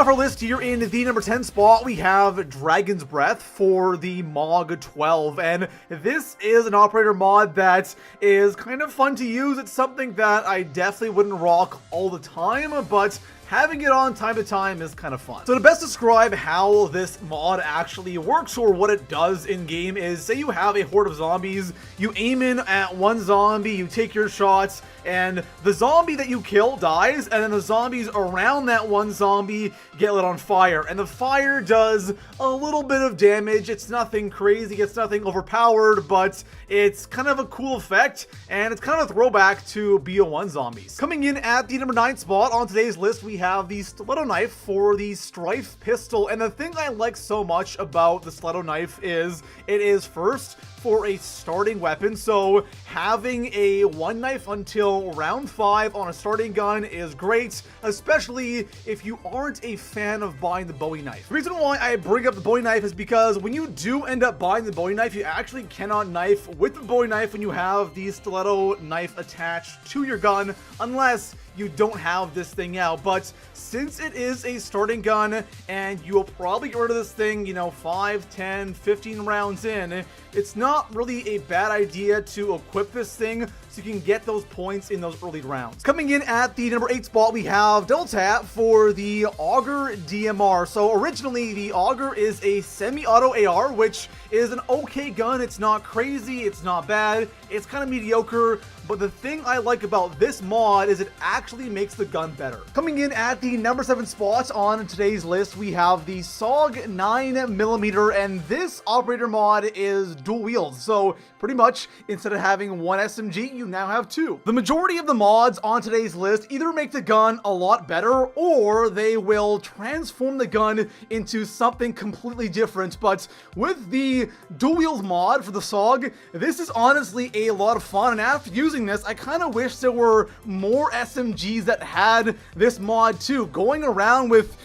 off our list here in the number 10 spot, we have Dragon's Breath for the Mog 12, and this is an operator mod that is kind of fun to use. It's something that I definitely wouldn't rock all the time, but having it on time to time is kind of fun. So to best describe how this mod actually works or what it does in game is, say you have a horde of zombies, you aim in at one zombie, you take your shots, and the zombie that you kill dies, and then the zombies around that one zombie get lit on fire, and the fire does a little bit of damage. It's nothing crazy, it's nothing overpowered, but it's kind of a cool effect, and it's kind of a throwback to BO1 zombies. Coming in at the number 9 spot on today's list, we have the Stiletto Knife for the Strife Pistol, and the thing I like so much about the Stiletto Knife is it is first for a starting weapon, so having a one knife until round 5 on a starting gun is great, especially if you aren't a fan of buying the Bowie knife. The reason why I bring up the Bowie knife is because when you do end up buying the Bowie knife, you actually cannot knife with the Bowie knife when you have the stiletto knife attached to your gun, unless you don't have this thing out. But since it is a starting gun and you'll probably get rid of this thing, 5, 10, 15 rounds in, it's not really a bad idea to equip this thing so you can get those points in those early rounds. Coming in at the number 8 spot, we have Double Tap for the Auger DMR. So originally the Auger is a semi-auto AR, which is an okay gun. It's not crazy, it's not bad, it's kind of mediocre, but the thing I like about this mod is it actually makes the gun better. Coming in at the number 7 spot on today's list, we have the SOG 9mm, and this operator mod is dual wield. So pretty much, instead of having one SMG, you now have 2. The majority of the mods on today's list either make the gun a lot better, or they will transform the gun into something completely different. But with the dual wield mod for the SOG, this is honestly a lot of fun, and after using this, I kind of wish there were more SMGs that had this mod too. Going around with,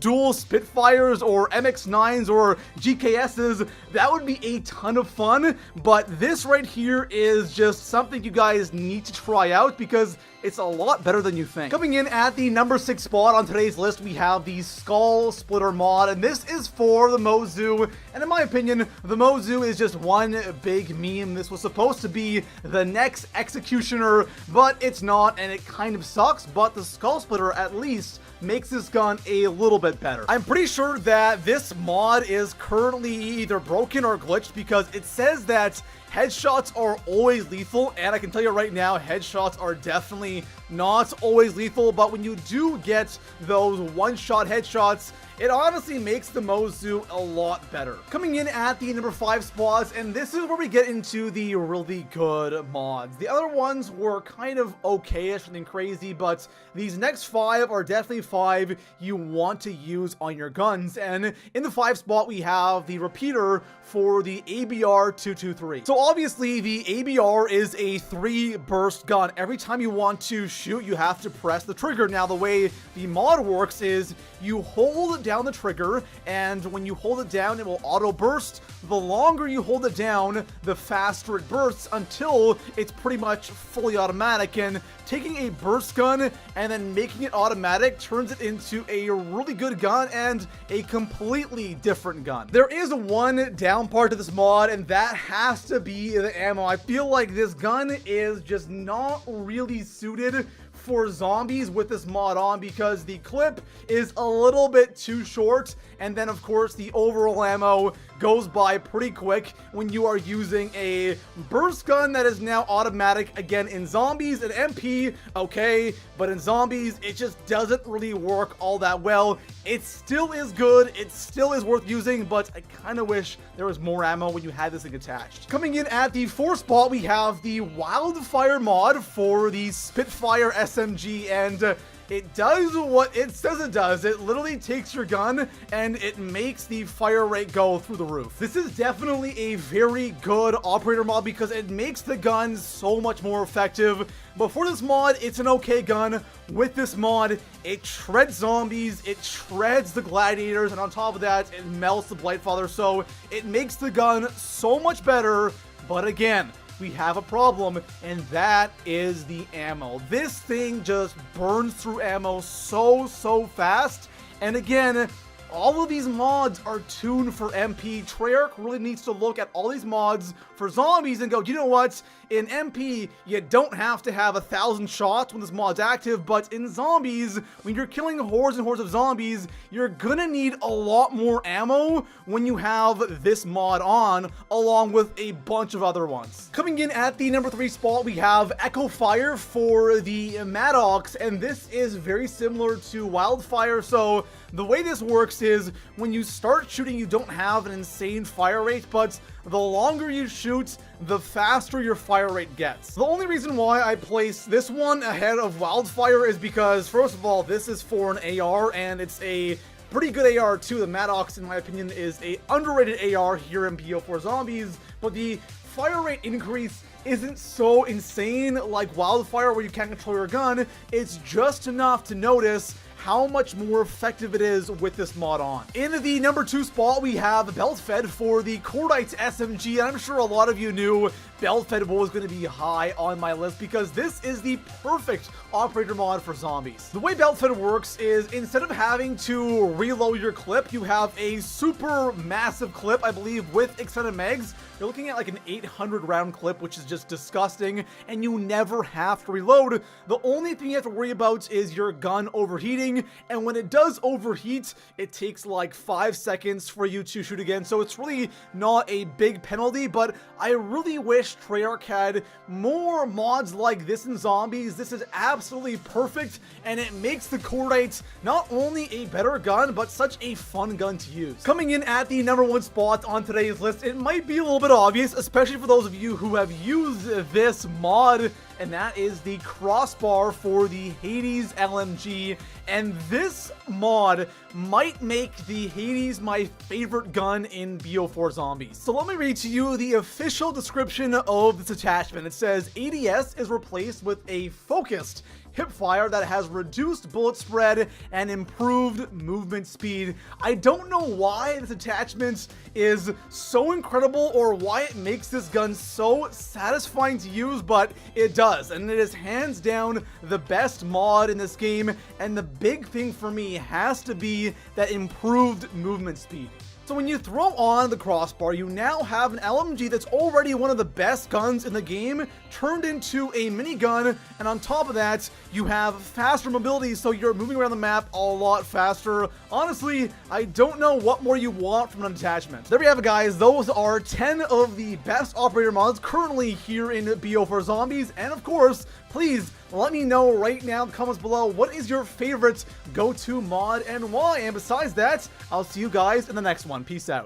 dual Spitfires or MX9s or GKSs, that would be a ton of fun, but this right here is just something you guys need to try out because it's a lot better than you think. Coming in at the number 6 spot on today's list, we have the Skull Splitter mod, and this is for the Mozu, and in my opinion, the Mozu is just one big meme. This was supposed to be the next Executioner, but it's not, and it kind of sucks, but the Skull Splitter at least makes this gun a little bit better. I'm pretty sure that this mod is currently either broken or glitched because it says that headshots are always lethal, and I can tell you right now, headshots are definitely not always lethal, but when you do get those one-shot headshots, it honestly makes the Mozu a lot better. Coming in at the number 5 spots, and this is where we get into the really good mods. The other ones were kind of okay-ish, nothing crazy, but these next 5 are definitely 5 you want to use on your guns. And in the 5 spot, we have the repeater for the ABR 223. So obviously, the ABR is a 3-burst gun. Every time you want to shoot, you have to press the trigger. Now, the way the mod works is you hold down the trigger, and when you hold it down, it will auto burst. The longer you hold it down, the faster it bursts until it's pretty much fully automatic. And taking a burst gun and then making it automatic turns it into a really good gun and a completely different gun. There is one down part to this mod, and that has to be the ammo. I feel like this gun is just not really suited for zombies with this mod on because the clip is a little bit too short, and then of course the overall ammo goes by pretty quick when you are using a burst gun that is now automatic. Again, in zombies and MP, okay, but in zombies it just doesn't really work all that well. It still is good, it still is worth using, but I kind of wish there was more ammo when you had this thing attached. Coming in at the 4th spot, we have the Wildfire mod for the Spitfire SMG, and it does what it says it does. It literally takes your gun and it makes the fire rate go through the roof. This is definitely a very good operator mod because it makes the gun so much more effective. But for this mod, it's an okay gun. With this mod, it shreds zombies, it shreds the gladiators, and on top of that, it melts the Blightfather. So it makes the gun so much better. But again, we have a problem, and that is the ammo. This thing just burns through ammo so fast, And again, all of these mods are tuned for MP. Treyarch really needs to look at all these mods for zombies and go, you know what? In MP, you don't have to have 1,000 shots when this mod's active, but in zombies, when you're killing hordes and hordes of zombies, you're gonna need a lot more ammo when you have this mod on, along with a bunch of other ones. Coming in at the number 3 spot, we have Echo Fire for the Maddox, and this is very similar to Wildfire. So the way this works is when you start shooting, you don't have an insane fire rate, but the longer you shoot, the faster your fire rate gets. The only reason why I place this one ahead of Wildfire is because, first of all, this is for an AR, and it's a pretty good AR too. The Maddox, in my opinion, is a underrated AR here in BO4 Zombies, but the fire rate increase isn't so insane like Wildfire where you can't control your gun. It's just enough to notice how much more effective it is with this mod on. In the number 2 spot, we have Belt Fed for the Cordite SMG, and I'm sure a lot of you knew Belt Fed was going to be high on my list because this is the perfect operator mod for zombies. The way Belt Fed works is instead of having to reload your clip, you have a super massive clip, I believe, with extended mags. You're looking at like an 800 round clip, which is just disgusting, and you never have to reload. The only thing you have to worry about is your gun overheating, and when it does overheat, it takes like 5 seconds for you to shoot again, so it's really not a big penalty. But I really wish Treyarch had more mods like this in zombies. This is absolutely perfect, and it makes the Cordite not only a better gun, but such a fun gun to use. Coming in at the number 1 spot on today's list, it might be a little bit obvious, especially for those of you who have used this mod, and that is the crossbar for the Hades LMG. And this mod might make the Hades my favorite gun in BO4 Zombies. So let me read to you the official description of this attachment. It says ADS is replaced with a focused hipfire that has reduced bullet spread and improved movement speed. I don't know why this attachment is so incredible or why it makes this gun so satisfying to use, but it does, and it is hands down the best mod in this game. And the big thing for me has to be that improved movement speed. So when you throw on the crossbar, you now have an LMG that's already one of the best guns in the game turned into a minigun, and on top of that, you have faster mobility, so you're moving around the map a lot faster. Honestly, I don't know what more you want from an attachment. There we have it, guys. Those are 10 of the best operator mods currently here in BO4 Zombies, and of course, please let me know right now in the comments below, what is your favorite go-to mod and why? And besides that, I'll see you guys in the next one. Peace out.